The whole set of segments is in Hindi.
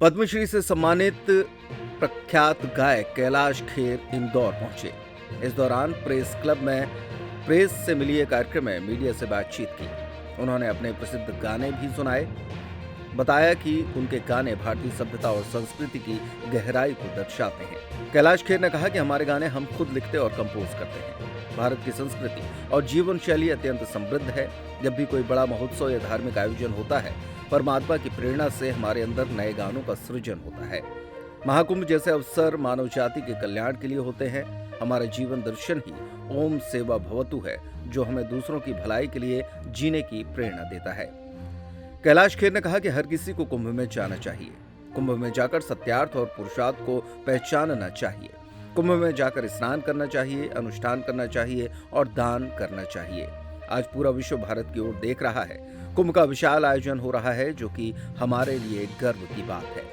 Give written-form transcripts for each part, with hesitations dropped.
पद्मश्री से सम्मानित प्रख्यात गायक कैलाश खेर इंदौर पहुंचे। इस दौरान प्रेस क्लब में प्रेस से मिली एक कार्यक्रम में मीडिया से बातचीत की। उन्होंने अपने प्रसिद्ध गाने भी सुनाए। बताया कि उनके गाने भारतीय सभ्यता और संस्कृति की गहराई को दर्शाते हैं। कैलाश खेर ने कहा कि हमारे गाने हम खुद लिखते और कंपोज करते हैं। भारत की संस्कृति और जीवन शैली अत्यंत समृद्ध है। जब भी कोई बड़ा महोत्सव या धार्मिक आयोजन होता है, परमात्मा की प्रेरणा से हमारे अंदर नए गानों का सृजन होता है। महाकुंभ जैसे अवसर मानव जाति के कल्याण के लिए होते हैं। हमारा जीवन दर्शन ही ओम सेवा भवतु है, जो हमें दूसरों की भलाई के लिए जीने की प्रेरणा देता है। कैलाश खेर ने कहा कि हर किसी को कुंभ में जाना चाहिए। कुंभ में जाकर सत्यार्थ और पुरुषार्थ को पहचानना चाहिए। कुंभ में जाकर स्नान करना चाहिए, अनुष्ठान करना चाहिए और दान करना चाहिए। आज पूरा विश्व भारत की ओर देख रहा है। कुंभ का विशाल आयोजन हो रहा है, जो कि हमारे लिए गर्व की बात है।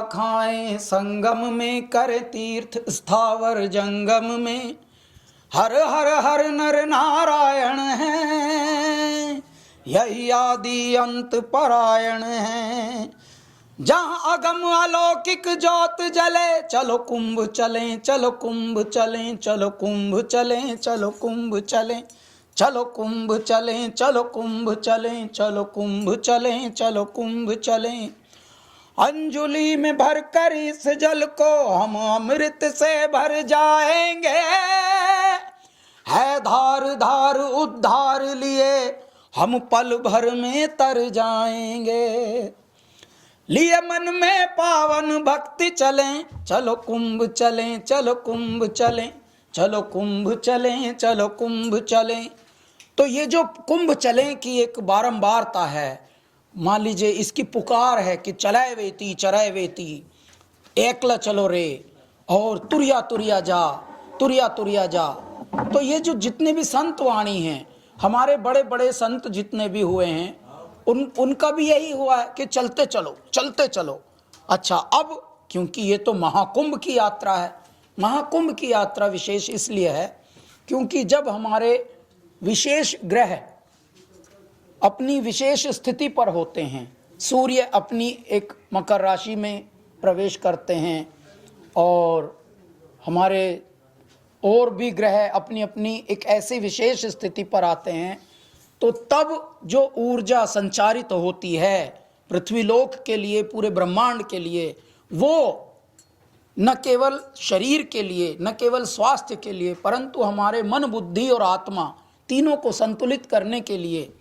खाएं संगम में कर तीर्थ स्थावर जंगम में, हर हर हर नर नारायण है, यही आदि अंत परायण है। जहाँ अगम अलौकिक ज्योत जले, चलो कुंभ चलें, चलो कुंभ चलें, चलो कुंभ चलें, चलो कुंभ चलें, चलो कुंभ चलें, चलो कुंभ चलें, चलो कुंभ चलें, चलो कुंभ चलें। अंजुलि में भर कर इस जल को हम अमृत से भर जाएंगे, है धार धार उद्धार लिए हम पल भर में तर जाएंगे। लिए मन में पावन भक्ति चलें, चलो कुंभ चलें, चलो कुंभ चलें, चलो कुंभ चलें, चलो कुंभ चलें। तो ये जो कुंभ चलें की एक बारंबारता है, मान लीजिए इसकी पुकार है कि चलाए वेती चराए वेती, एकला चलो रे, और तुरिया तुरिया जा, तुरिया तुरिया जा। तो ये जो जितने भी संत वाणी हैं, हमारे बड़े बड़े संत जितने भी हुए हैं, उनका भी यही हुआ है कि चलते चलो, चलते चलो। अच्छा, अब क्योंकि ये तो महाकुंभ की यात्रा है। महाकुंभ की यात्रा विशेष इसलिए है क्योंकि जब हमारे विशेष ग्रह अपनी विशेष स्थिति पर होते हैं, सूर्य अपनी एक मकर राशि में प्रवेश करते हैं और हमारे और भी ग्रह अपनी अपनी एक ऐसी विशेष स्थिति पर आते हैं, तो तब जो ऊर्जा संचारित होती है पृथ्वीलोक के लिए, पूरे ब्रह्मांड के लिए, वो न केवल शरीर के लिए, न केवल स्वास्थ्य के लिए, परंतु हमारे मन, बुद्धि और आत्मा तीनों को संतुलित करने के लिए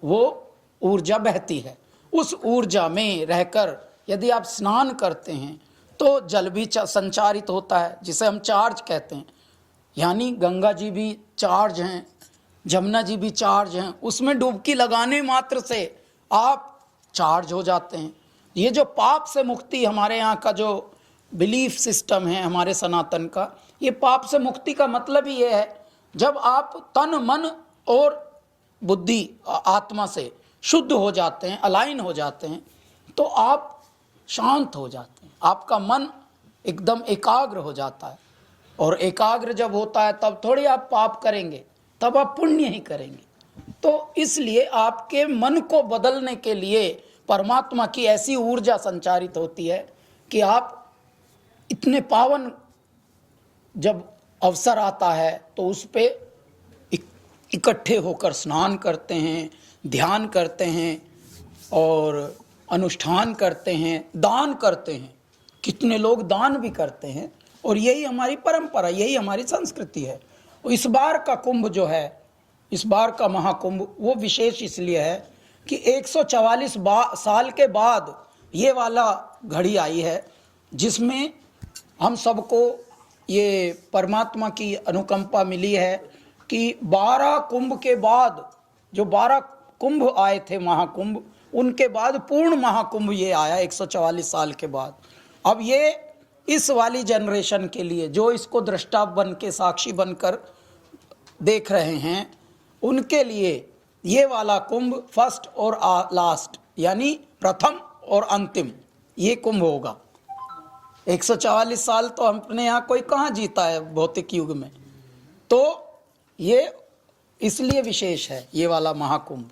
वो ऊर्जा बहती है। उस ऊर्जा में रहकर यदि आप स्नान करते हैं तो जल भी संचारित होता है, जिसे हम चार्ज कहते हैं। यानी गंगा जी भी चार्ज हैं, जमुना जी भी चार्ज हैं। उसमें डुबकी लगाने मात्र से आप चार्ज हो जाते हैं। ये जो पाप से मुक्ति, हमारे यहाँ का जो बिलीफ सिस्टम है हमारे सनातन का, ये पाप से मुक्ति का मतलब ही ये है, जब आप तन मन और बुद्धि आत्मा से शुद्ध हो जाते हैं, अलाइन हो जाते हैं, तो आप शांत हो जाते हैं, आपका मन एकदम एकाग्र हो जाता है। और एकाग्र जब होता है तब थोड़ी आप पाप करेंगे, तब आप पुण्य ही करेंगे। तो इसलिए आपके मन को बदलने के लिए परमात्मा की ऐसी ऊर्जा संचारित होती है कि आप इतने पावन जब अवसर आता है तो उस पे इकट्ठे होकर स्नान करते हैं, ध्यान करते हैं और अनुष्ठान करते हैं, दान करते हैं। कितने लोग दान भी करते हैं, और यही हमारी परंपरा, यही हमारी संस्कृति है। और इस बार का कुंभ जो है, इस बार का महाकुंभ, वो विशेष इसलिए है कि 144 साल के बाद ये वाला घड़ी आई है, जिसमें हम सबको ये परमात्मा की अनुकंपा मिली है कि 12 कुंभ के बाद, जो 12 कुंभ आए थे महाकुंभ, उनके बाद पूर्ण महाकुंभ ये आया 144 साल के बाद। अब ये इस वाली जनरेशन के लिए, जो इसको दृष्टा बन के, साक्षी बनकर देख रहे हैं, उनके लिए ये वाला कुंभ फर्स्ट और लास्ट, यानी प्रथम और अंतिम, ये कुंभ होगा। 144 साल तो अपने यहाँ कोई कहाँ जीता है भौतिक युग में, तो ये इसलिए विशेष है ये वाला महाकुंभ।